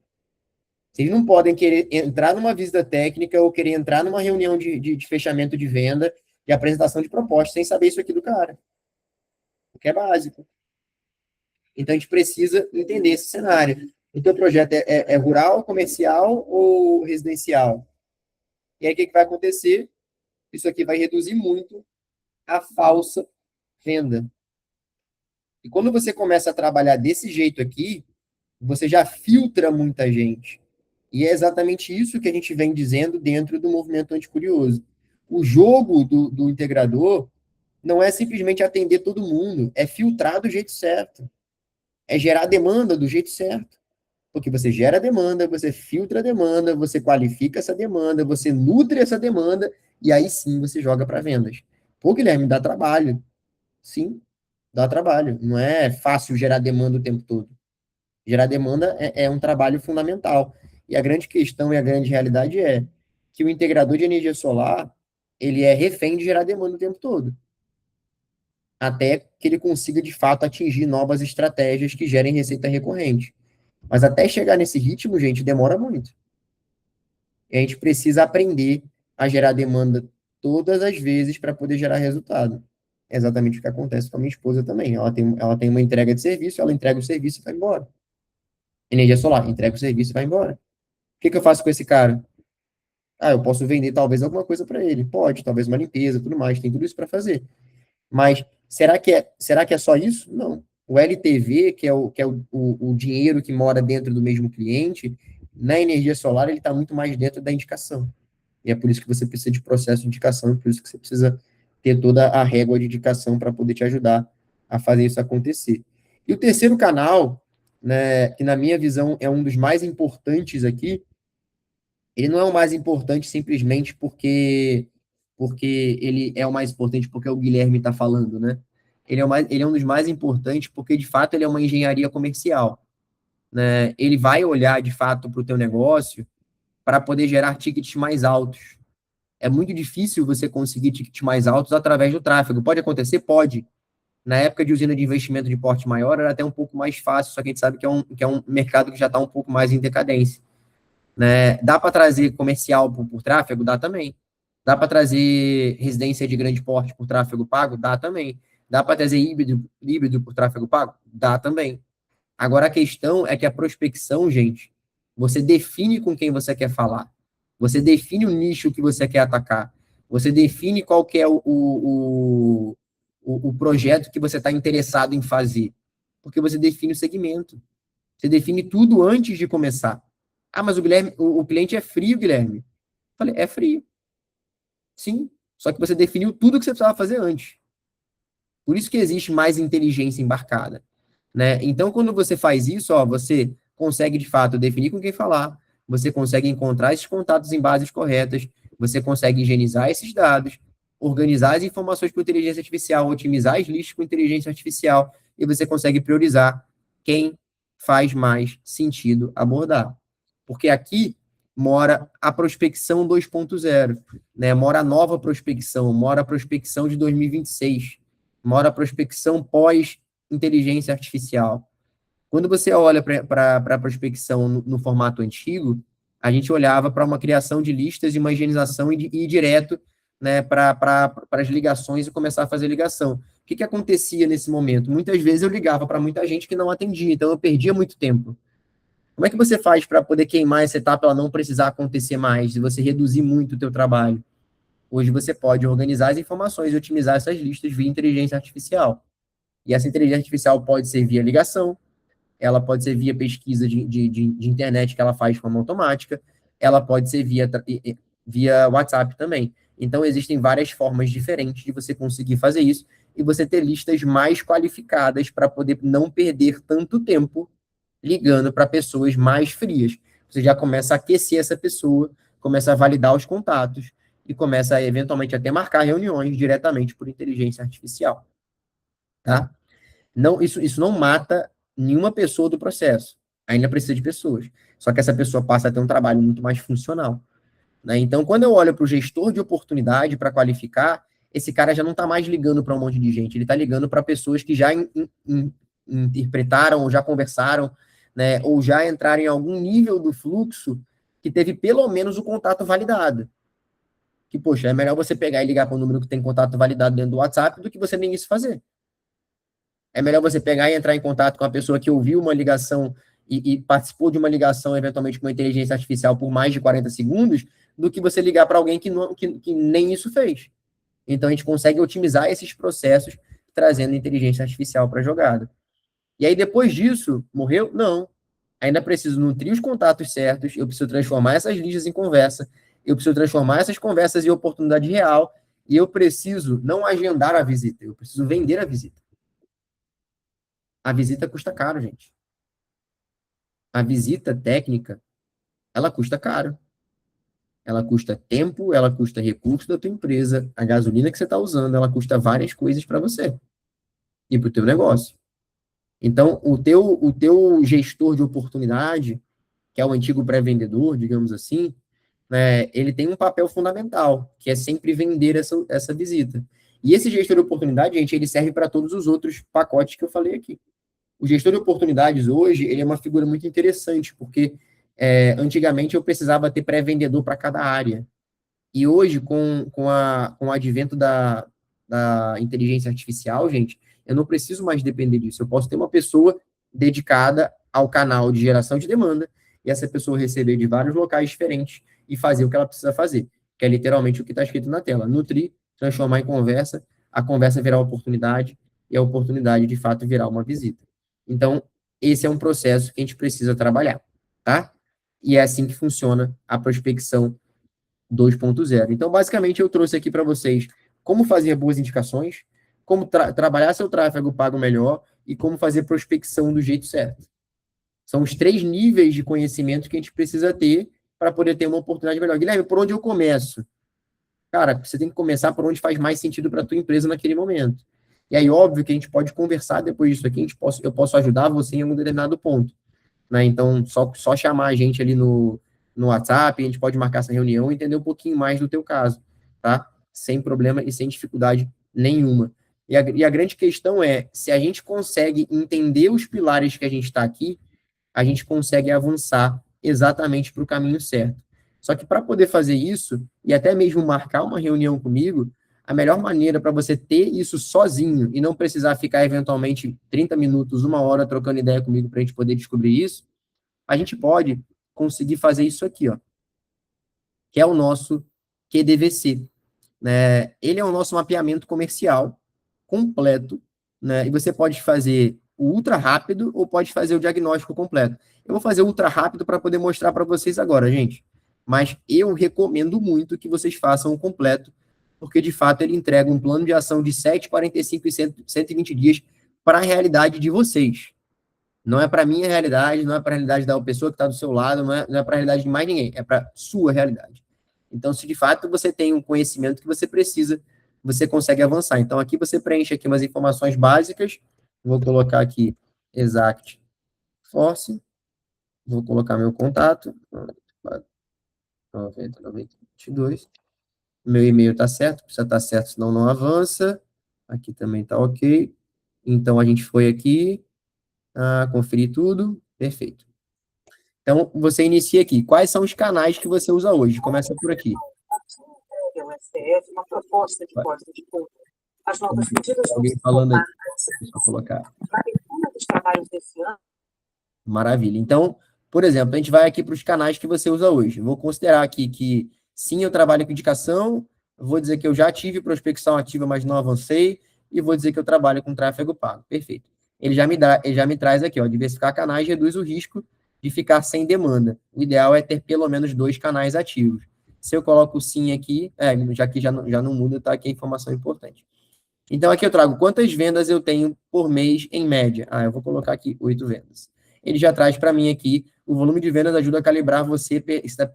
Vocês não podem querer entrar numa visita técnica ou querer entrar numa reunião de fechamento de venda, de apresentação de proposta, sem saber isso aqui do cara. O que é básico. Então, a gente precisa entender esse cenário. O teu projeto é rural, comercial ou residencial? E aí, o que vai acontecer? Isso aqui vai reduzir muito a falsa venda. E quando você começa a trabalhar desse jeito aqui, você já filtra muita gente. E é exatamente isso que a gente vem dizendo dentro do movimento anticurioso. O jogo do integrador não é simplesmente atender todo mundo, é filtrar do jeito certo. É gerar demanda do jeito certo. Porque você gera demanda, você filtra a demanda, você qualifica essa demanda, você nutre essa demanda, e aí sim você joga para vendas. Pô, Guilherme, dá trabalho. Sim, dá trabalho. Não é fácil gerar demanda o tempo todo. Gerar demanda é um trabalho fundamental. E a grande questão e a grande realidade é que o integrador de energia solar, ele é refém de gerar demanda o tempo todo. Até que ele consiga, de fato, atingir novas estratégias que gerem receita recorrente. Mas até chegar nesse ritmo, gente, demora muito. E a gente precisa aprender a gerar demanda todas as vezes para poder gerar resultado. É exatamente o que acontece com a minha esposa também. Ela tem uma entrega de serviço, ela entrega o serviço e vai embora. Energia solar, entrega o serviço e vai embora. O que eu faço com esse cara? Ah, eu posso vender talvez alguma coisa para ele. Pode, talvez uma limpeza, tudo mais. Tem tudo isso para fazer. Mas será que é só isso? Não. O LTV, que é o dinheiro que mora dentro do mesmo cliente, na energia solar, ele está muito mais dentro da indicação. E é por isso que você precisa de processo de indicação, por isso que você precisa ter toda a régua de indicação para poder te ajudar a fazer isso acontecer. E o terceiro canal, né, que na minha visão é um dos mais importantes aqui, ele não é o mais importante simplesmente porque ele é o mais importante porque o Guilherme está falando, né? Ele é um dos mais importantes porque, de fato, ele é uma engenharia comercial, né? Ele vai olhar, de fato, para o teu negócio para poder gerar tickets mais altos. É muito difícil você conseguir tickets mais altos através do tráfego. Pode acontecer? Pode. Na época de usina de investimento de porte maior, era até um pouco mais fácil, só que a gente sabe que é um mercado que já está um pouco mais em decadência. Né? Dá para trazer comercial por tráfego? Dá também. Dá para trazer residência de grande porte por tráfego pago? Dá também. Dá para trazer híbrido por tráfego pago? Dá também. Agora a questão é que a prospecção, gente, você define com quem você quer falar. Você define o nicho que você quer atacar. Você define qual que é o projeto que você está interessado em fazer. Porque você define o segmento. Você define tudo antes de começar. Ah, mas o cliente é frio, Guilherme. Eu falei, é frio. Sim. Só que você definiu tudo que você precisava fazer antes. Por isso que existe mais inteligência embarcada. Né? Então, quando você faz isso, ó, você consegue, de fato, definir com quem falar, você consegue encontrar esses contatos em bases corretas, você consegue higienizar esses dados, organizar as informações com inteligência artificial, otimizar as listas com inteligência artificial, e você consegue priorizar quem faz mais sentido abordar. Porque aqui mora a prospecção 2.0, né? Mora a nova prospecção, mora a prospecção de 2026, mora a prospecção pós-inteligência artificial. Quando você olha para a prospecção no formato antigo, a gente olhava para uma criação de listas e uma higienização e ir direto, né, para as ligações e começar a fazer ligação. O que acontecia nesse momento? Muitas vezes eu ligava para muita gente que não atendia, então eu perdia muito tempo. Como é que você faz para poder queimar essa etapa, ela não precisar acontecer mais, e você reduzir muito o teu trabalho? Hoje você pode organizar as informações e otimizar essas listas via inteligência artificial. E essa inteligência artificial pode ser via ligação, ela pode ser via pesquisa de internet que ela faz de forma automática, ela pode ser via WhatsApp também. Então, existem várias formas diferentes de você conseguir fazer isso e você ter listas mais qualificadas para poder não perder tanto tempo ligando para pessoas mais frias. Você já começa a aquecer essa pessoa, começa a validar os contatos e começa, eventualmente, até marcar reuniões diretamente por inteligência artificial. Tá? Não, isso não mata nenhuma pessoa do processo. Ainda precisa de pessoas. Só que essa pessoa passa a ter um trabalho muito mais funcional. Né? Então, quando eu olho para o gestor de oportunidade para qualificar, esse cara já não está mais ligando para um monte de gente, ele está ligando para pessoas que já interpretaram, ou já conversaram, né, ou já entraram em algum nível do fluxo que teve pelo menos o contato validado. Que, poxa, é melhor você pegar e ligar para um número que tem contato validado dentro do WhatsApp do que você nem isso fazer. É melhor você pegar e entrar em contato com a pessoa que ouviu uma ligação e participou de uma ligação, eventualmente com uma inteligência artificial por mais de 40 segundos, do que você ligar para alguém que nem isso fez. Então, a gente consegue otimizar esses processos trazendo inteligência artificial para a jogada. E aí, depois disso, morreu? Não. Ainda preciso nutrir os contatos certos, eu preciso transformar essas listas em conversa, eu preciso transformar essas conversas em oportunidade real, e eu preciso não agendar a visita, eu preciso vender a visita. A visita custa caro, gente. A visita técnica, ela custa caro. Ela custa tempo, ela custa recurso da tua empresa, a gasolina que você está usando, ela custa várias coisas para você e para o teu negócio. Então, o teu gestor de oportunidade, que é o antigo pré-vendedor, digamos assim, né, ele tem um papel fundamental, que é sempre vender essa visita. E esse gestor de oportunidade, gente, ele serve para todos os outros pacotes que eu falei aqui. O gestor de oportunidades hoje, ele é uma figura muito interessante, porque antigamente eu precisava ter pré-vendedor para cada área. E hoje, com o advento da inteligência artificial, gente, eu não preciso mais depender disso. Eu posso ter uma pessoa dedicada ao canal de geração de demanda e essa pessoa receber de vários locais diferentes e fazer o que ela precisa fazer, que é literalmente o que está escrito na tela. Nutrir, transformar em conversa, a conversa virar oportunidade e a oportunidade, de fato, virar uma visita. Então, esse é um processo que a gente precisa trabalhar, tá? E é assim que funciona a prospecção 2.0. Então, basicamente, eu trouxe aqui para vocês como fazer boas indicações, como trabalhar seu tráfego pago melhor e como fazer prospecção do jeito certo. São os 3 níveis de conhecimento que a gente precisa ter para poder ter uma oportunidade melhor. Guilherme, por onde eu começo? Cara, você tem que começar por onde faz mais sentido para a tua empresa naquele momento. E aí, óbvio que a gente pode conversar depois disso aqui, eu posso ajudar você em algum determinado ponto. Né? Então, só chamar a gente ali no WhatsApp, a gente pode marcar essa reunião e entender um pouquinho mais do teu caso, tá? Sem problema e sem dificuldade nenhuma. E a grande questão é, se a gente consegue entender os pilares que a gente está aqui, a gente consegue avançar exatamente para o caminho certo. Só que para poder fazer isso, e até mesmo marcar uma reunião comigo, a melhor maneira para você ter isso sozinho e não precisar ficar eventualmente 30 minutos, 1 hora trocando ideia comigo para a gente poder descobrir isso, a gente pode conseguir fazer isso aqui, ó, que é o nosso QDVC. Né? Ele é o nosso mapeamento comercial completo, né? E você pode fazer o ultra rápido ou pode fazer o diagnóstico completo. Eu vou fazer o ultra rápido para poder mostrar para vocês agora, gente. Mas eu recomendo muito que vocês façam o completo, porque de fato ele entrega um plano de ação de 7, 45 e 120 dias para a realidade de vocês. Não é para a minha realidade, não é para a realidade da pessoa que está do seu lado, não é para a realidade de mais ninguém, é para a sua realidade. Então, se de fato você tem um conhecimento que você precisa, você consegue avançar. Então, aqui você preenche aqui umas informações básicas. Vou colocar aqui Exact Force. Vou colocar meu contato. 90 90 22. Meu e-mail está certo, precisa estar certo, senão não avança. Aqui também está ok. Então, a gente foi aqui, conferir tudo. Perfeito. Então, você inicia aqui. Quais são os canais que você usa hoje? Começa por aqui. Uma proposta de código de culpa. As novas medidas alguém falando aí. Deixa eu colocar. Dos trabalhos desse ano. Maravilha. Então, por exemplo, a gente vai aqui para os canais que você usa hoje. Vou considerar aqui que sim, eu trabalho com indicação, vou dizer que eu já tive prospecção ativa, mas não avancei, e vou dizer que eu trabalho com tráfego pago. Perfeito. Ele já me traz aqui, ó, diversificar canais reduz o risco de ficar sem demanda. O ideal é ter pelo menos 2 canais ativos. Se eu coloco sim aqui, já que já não muda, tá aqui a informação importante. Então, aqui eu trago quantas vendas eu tenho por mês em média. Eu vou colocar aqui 8 vendas. Ele já traz para mim aqui o volume de vendas ajuda a calibrar você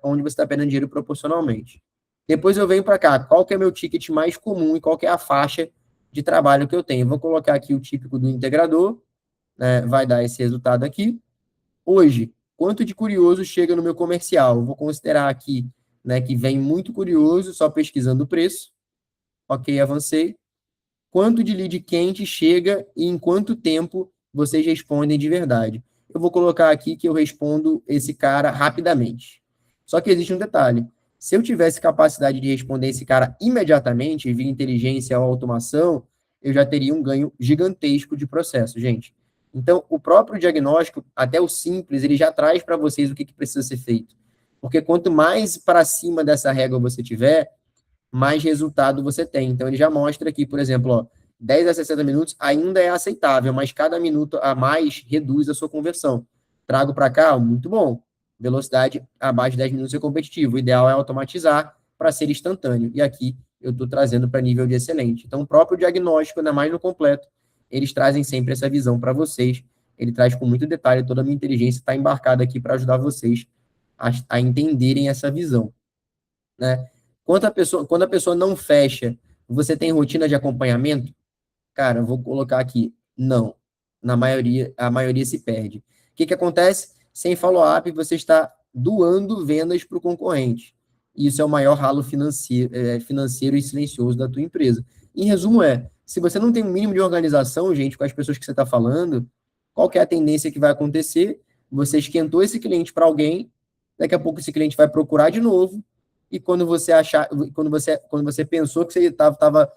onde você está perdendo dinheiro proporcionalmente. Depois eu venho para cá, qual que é meu ticket mais comum e qual que é a faixa de trabalho que eu tenho. Vou colocar aqui o típico do integrador, né, vai dar esse resultado aqui. Hoje, quanto de curioso chega no meu comercial? Eu vou considerar aqui, né, que vem muito curioso, só pesquisando o preço. Ok, avancei. Quanto de lead quente chega e em quanto tempo vocês respondem de verdade? Eu vou colocar aqui que eu respondo esse cara rapidamente. Só que existe um detalhe. Se eu tivesse capacidade de responder esse cara imediatamente, via inteligência ou automação, eu já teria um ganho gigantesco de processo, gente. Então, o próprio diagnóstico, até o simples, ele já traz para vocês o que precisa ser feito. Porque quanto mais para cima dessa régua você tiver, mais resultado você tem. Então, ele já mostra aqui, por exemplo, 10 a 60 minutos ainda é aceitável, mas cada minuto a mais reduz a sua conversão. Trago para cá, muito bom. Velocidade abaixo de 10 minutos é competitivo. O ideal é automatizar para ser instantâneo. E aqui eu estou trazendo para nível de excelente. Então, o próprio diagnóstico, ainda mais no completo, eles trazem sempre essa visão para vocês. Ele traz com muito detalhe, toda a minha inteligência está embarcada aqui para ajudar vocês a entenderem essa visão, né? Quando a pessoa não fecha, você tem rotina de acompanhamento? Cara, eu vou colocar aqui, não. A maioria se perde. O que acontece? Sem follow-up, você está doando vendas para o concorrente. Isso é o maior ralo financeiro e silencioso da tua empresa. Em resumo se você não tem um mínimo de organização, gente, com as pessoas que você está falando, qual que é a tendência que vai acontecer? Você esquentou esse cliente para alguém, daqui a pouco esse cliente vai procurar de novo, e quando você pensou que você estava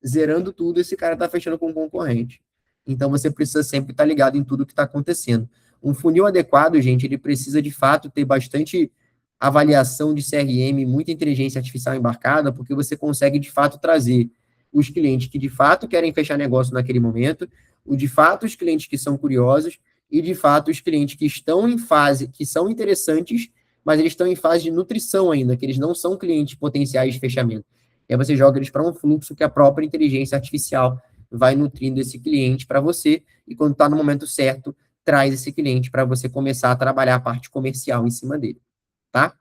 zerando tudo, esse cara está fechando com o concorrente. Então, você precisa sempre estar ligado em tudo que está acontecendo. Um funil adequado, gente, ele precisa, de fato, ter bastante avaliação de CRM, muita inteligência artificial embarcada, porque você consegue, de fato, trazer os clientes que, de fato, querem fechar negócio naquele momento, de fato, os clientes que são curiosos e, de fato, os clientes que estão em fase, que são interessantes, mas eles estão em fase de nutrição ainda, que eles não são clientes potenciais de fechamento. E aí você joga eles para um fluxo que a própria inteligência artificial vai nutrindo esse cliente para você, e quando está no momento certo, traz esse cliente para você começar a trabalhar a parte comercial em cima dele, tá?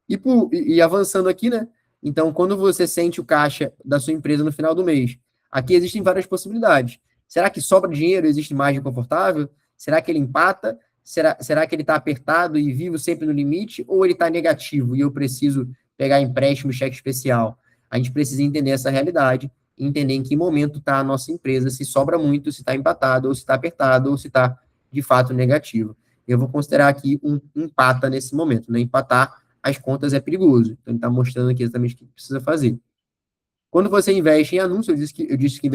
E avançando aqui, né? Então, quando você sente o caixa da sua empresa no final do mês, aqui existem várias possibilidades. Será que sobra dinheiro, existe margem confortável? Será que ele empata? Será que ele está apertado e vivo sempre no limite? Ou ele está negativo e eu preciso pegar empréstimo, cheque especial? A gente precisa entender essa realidade, entender em que momento está a nossa empresa, se sobra muito, se está empatado, ou se está apertado, ou se está, de fato, negativo. Eu vou considerar aqui um empata nesse momento, né? Empatar as contas é perigoso. Então, ele está mostrando aqui exatamente o que precisa fazer. Quando você investe em anúncio, eu disse que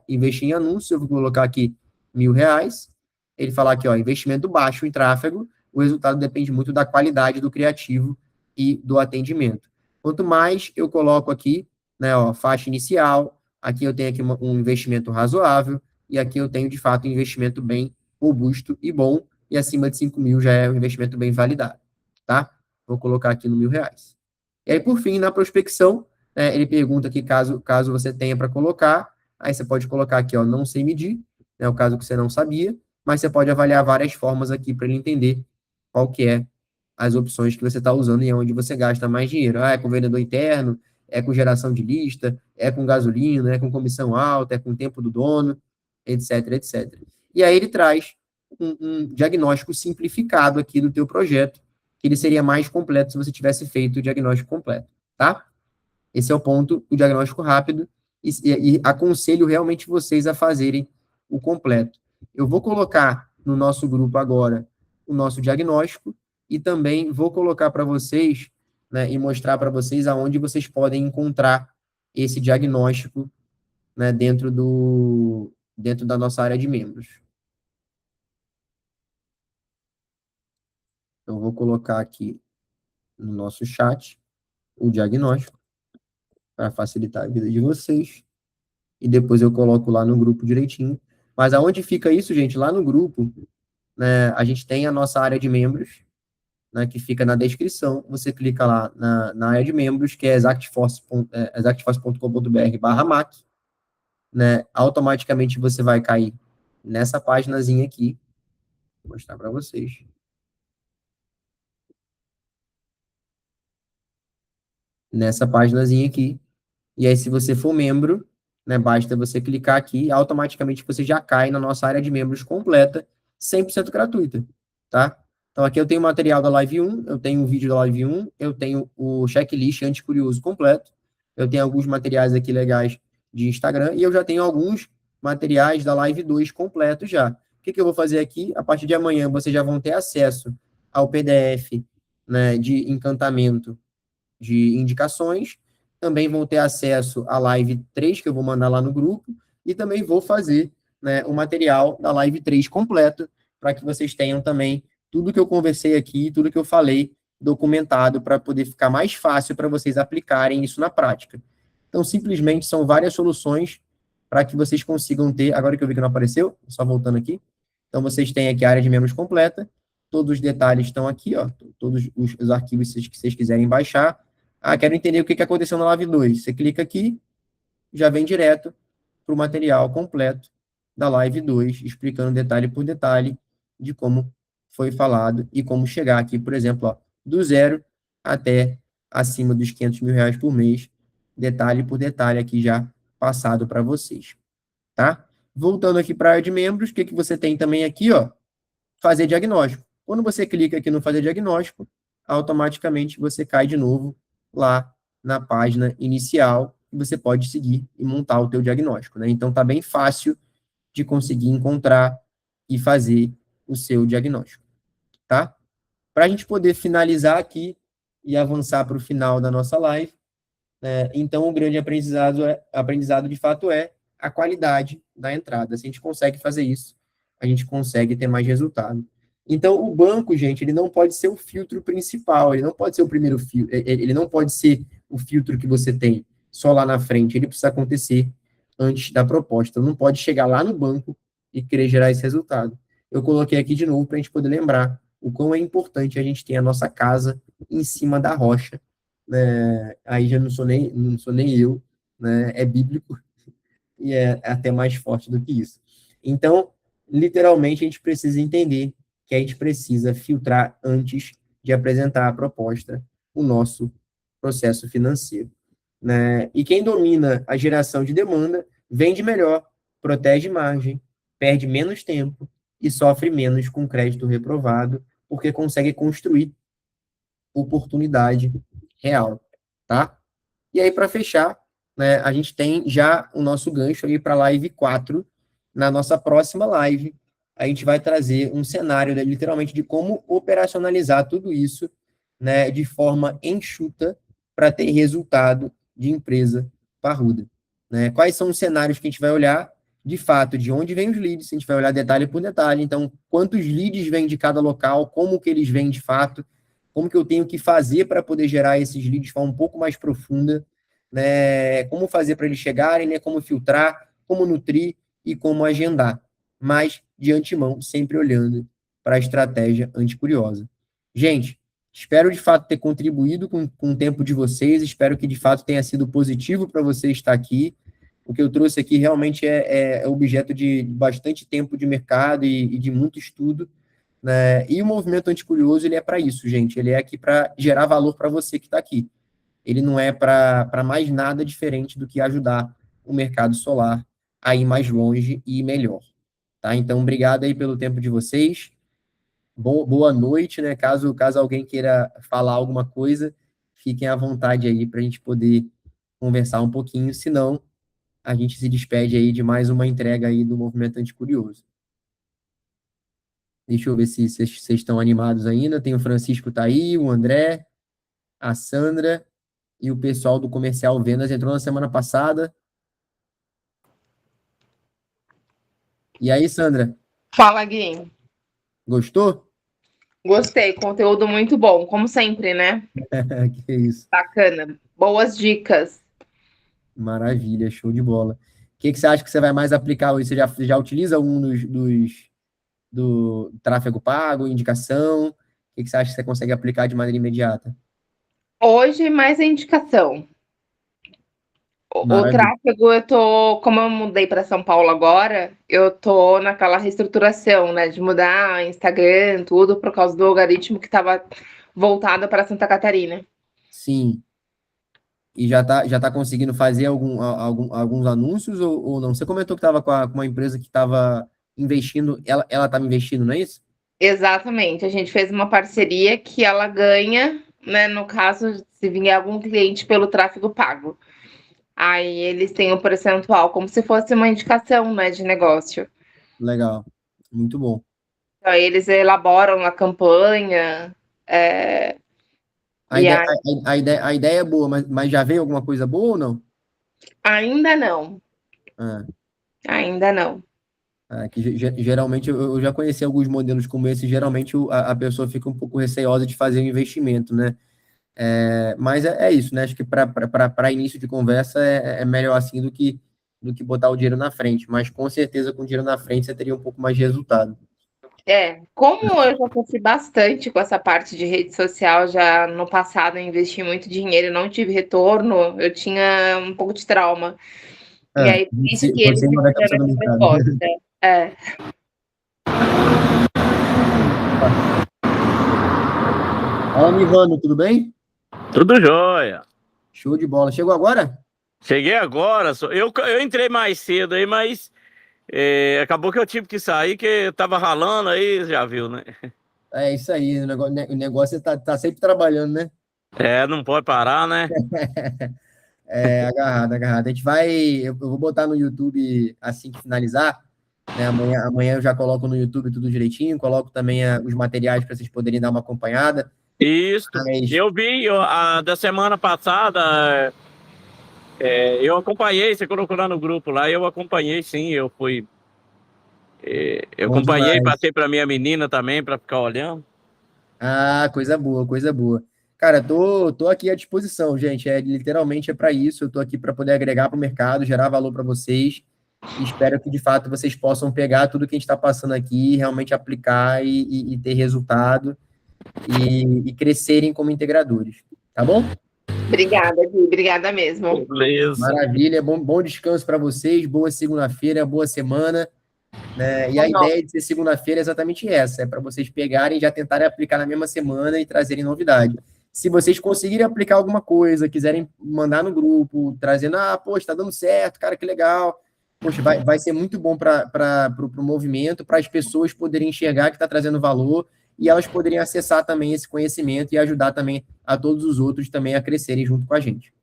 investir em anúncio, eu vou colocar aqui R$ 1.000. Ele fala aqui, investimento baixo em tráfego, o resultado depende muito da qualidade do criativo e do atendimento. Quanto mais eu coloco aqui, né, faixa inicial, aqui eu tenho aqui um investimento razoável, e aqui eu tenho, de fato, um investimento bem robusto e bom, e acima de 5 mil já é um investimento bem validado, tá? Vou colocar aqui no R$ 1.000. E aí, por fim, na prospecção, ele pergunta aqui caso você tenha para colocar, aí você pode colocar aqui, não sei medir, o caso que você não sabia, mas você pode avaliar várias formas aqui para ele entender qual que é as opções que você está usando e onde você gasta mais dinheiro. É com vendedor interno, é com geração de lista, é com gasolina, é com comissão alta, é com tempo do dono, etc, etc. E aí ele traz um diagnóstico simplificado aqui do teu projeto, que ele seria mais completo se você tivesse feito o diagnóstico completo, tá? Esse é o ponto, o diagnóstico rápido, e aconselho realmente vocês a fazerem o completo. Eu vou colocar no nosso grupo agora o nosso diagnóstico e também vou colocar para vocês, né, e mostrar para vocês aonde vocês podem encontrar esse diagnóstico, né, dentro da nossa área de membros. Eu vou colocar aqui no nosso chat o diagnóstico para facilitar a vida de vocês. E depois eu coloco lá no grupo direitinho. Mas aonde fica isso, gente? Lá no grupo, né, a gente tem a nossa área de membros, né, que fica na descrição. Você clica lá na área de membros, que é exactforce.com.br/mac, né, automaticamente você vai cair nessa páginazinha aqui. Vou mostrar para vocês. Nessa páginazinha aqui. E aí, se você for membro, né, basta você clicar aqui, automaticamente você já cai na nossa área de membros completa, 100% gratuita, tá? Então, aqui eu tenho o material da Live 1, eu tenho o vídeo da Live 1, eu tenho o checklist anticurioso completo, eu tenho alguns materiais aqui legais de Instagram, e eu já tenho alguns materiais da Live 2 completos já. O que que eu vou fazer aqui? A partir de amanhã, vocês já vão ter acesso ao PDF, né, de encantamento de indicações, também vão ter acesso à live 3, que eu vou mandar lá no grupo, e também vou fazer, né, o material da live 3 completo, para que vocês tenham também tudo que eu conversei aqui, tudo que eu falei documentado, para poder ficar mais fácil para vocês aplicarem isso na prática. Então, simplesmente, são várias soluções para que vocês consigam ter, agora que eu vi que não apareceu, só voltando aqui, então vocês têm aqui a área de membros completa, todos os detalhes estão aqui, ó, todos os arquivos que vocês quiserem baixar. Ah, quero entender o que aconteceu na Live 2. Você clica aqui, já vem direto para o material completo da Live 2, explicando detalhe por detalhe de como foi falado e como chegar aqui, por exemplo, ó, do zero até acima dos R$ 500 mil por mês, detalhe por detalhe aqui já passado para vocês, tá? Voltando aqui para a área de membros, o que você tem também aqui, ó? Fazer diagnóstico. Quando você clica aqui no fazer diagnóstico, automaticamente você cai de novo lá na página inicial e você pode seguir e montar o teu diagnóstico, né? Então, tá bem fácil de conseguir encontrar e fazer o seu diagnóstico, tá? Para a gente poder finalizar aqui e avançar para o final da nossa live, então o grande aprendizado de fato é a qualidade da entrada. Se a gente consegue fazer isso, a gente consegue ter mais resultado. Então, o banco, gente, ele não pode ser o filtro principal, ele não pode ser o primeiro filtro, ele não pode ser o filtro que você tem só lá na frente, ele precisa acontecer antes da proposta. Não pode chegar lá no banco e querer gerar esse resultado. Eu coloquei aqui de novo para a gente poder lembrar o quão é importante a gente ter a nossa casa em cima da rocha, né? Aí já não sou nem eu, né? É bíblico e é até mais forte do que isso. Então, literalmente, a gente precisa entender que a gente precisa filtrar antes de apresentar a proposta, o nosso processo financeiro, né? E quem domina a geração de demanda vende melhor, protege margem, perde menos tempo e sofre menos com crédito reprovado, porque consegue construir oportunidade real, tá? E aí, para fechar, né, a gente tem já o nosso gancho aí para a live 4. Na nossa próxima live, a gente vai trazer um cenário, né, literalmente, de como operacionalizar tudo isso, né, de forma enxuta para ter resultado de empresa parruda, né? Quais são os cenários que a gente vai olhar? De fato, de onde vêm os leads, a gente vai olhar detalhe por detalhe. Então, quantos leads vêm de cada local, como que eles vêm de fato, como que eu tenho que fazer para poder gerar esses leads de forma um pouco mais profunda, né? Como fazer para eles chegarem, né? Como filtrar, como nutrir e como agendar. Mas, de antemão, sempre olhando para a estratégia anticuriosa. Gente, espero de fato ter contribuído com o tempo de vocês, espero que de fato tenha sido positivo para você estar aqui. O que eu trouxe aqui realmente é objeto de bastante tempo de mercado e de muito estudo, né? E o movimento anticurioso, ele é para isso, gente. Ele é aqui para gerar valor para você que está aqui. Ele não é para mais nada diferente do que ajudar o mercado solar a ir mais longe e melhor. Tá? Então, obrigado aí pelo tempo de vocês. Boa noite, né? Caso alguém queira falar alguma coisa, fiquem à vontade aí para a gente poder conversar um pouquinho. Se não, a gente se despede aí de mais uma entrega aí do Movimento Anticurioso. Deixa eu ver se vocês estão animados ainda. Tem o Francisco tá aí, o André, a Sandra e o pessoal do Comercial Vendas entrou na semana passada. E aí, Sandra, Fala, Gui. gostou? Gostei, conteúdo muito bom, como sempre, né? Que isso. Bacana. Boas dicas. Maravilha, show de bola. O que você acha que você vai mais aplicar hoje? Você já utiliza algum dos do tráfego pago, indicação? O que você acha que você consegue aplicar de maneira imediata? Hoje, mais a indicação. O Maravilha. tráfego, como eu mudei para São Paulo agora, eu tô naquela reestruturação, né, de mudar Instagram, tudo, por causa do algoritmo que estava voltado para Santa Catarina. Sim. E já tá conseguindo fazer alguns anúncios ou não? Você comentou que estava com uma empresa que estava investindo, ela estava investindo, não é isso? Exatamente, a gente fez uma parceria que ela ganha, né, no caso, se vier algum cliente pelo tráfego pago. Aí eles têm um percentual, como se fosse uma indicação, né, de negócio. Legal. Muito bom. Aí eles elaboram a campanha, A e ideia, aí, a ideia é boa, mas já veio alguma coisa boa ou não? ainda não, Ah, ainda não. que geralmente eu já conheci alguns modelos como esse, geralmente a pessoa fica um pouco receosa de fazer o investimento, né? Mas é isso, né? Acho que para início de conversa é melhor assim do que botar o dinheiro na frente, mas com certeza com o dinheiro na frente você teria um pouco mais de resultado. Como eu já sofri bastante com essa parte de rede social, já no passado eu investi muito dinheiro e não tive retorno, eu tinha um pouco de trauma. E aí, por isso que eles Você não é da fizeram cabeça do essa mercado. proposta. É. Fala, Nivano, tudo bem? Tudo jóia. Show de bola. Chegou agora? Cheguei agora. Eu entrei mais cedo aí, mas acabou que eu tive que sair, que eu tava ralando aí, já viu, né? É isso aí, o negócio é tá sempre trabalhando, né? Não pode parar, né? Agarrado, agarrado. A gente vai. Eu vou botar no YouTube assim que finalizar, né? Amanhã eu já coloco no YouTube tudo direitinho, coloco também os materiais para vocês poderem dar uma acompanhada. Isso. Mas, Eu vi, a da semana passada, eu acompanhei, você colocou lá no grupo lá, eu acompanhei sim, eu fui. Eu bom acompanhei, demais. passei pra minha menina também, pra ficar olhando. Ah, coisa boa, coisa boa. Cara, tô aqui à disposição, gente. Literalmente é para isso. Eu tô aqui para poder agregar para o mercado, gerar valor para vocês. E espero que de fato vocês possam pegar tudo que a gente está passando aqui, realmente aplicar e ter resultado e crescerem como integradores. Tá bom? Obrigada, Gui, obrigada mesmo. Beleza. Maravilha. Bom descanso para vocês. Boa segunda-feira, boa semana. Né? E a ideia de ser segunda-feira é exatamente essa, é para vocês pegarem e já tentarem aplicar na mesma semana e trazerem novidade. Se vocês conseguirem aplicar alguma coisa, quiserem mandar no grupo, trazendo, poxa, está dando certo, cara, que legal. Poxa, vai ser muito bom para o movimento, para as pessoas poderem enxergar que está trazendo valor e elas poderem acessar também esse conhecimento e ajudar também a todos os outros também a crescerem junto com a gente.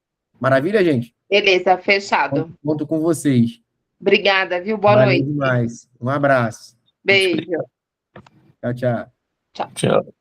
Maravilha, gente? Beleza, fechado. Conto com vocês. Obrigada, viu? Boa Valeu noite. demais. Um abraço. Beijo. Tchau, tchau. Tchau. Tchau.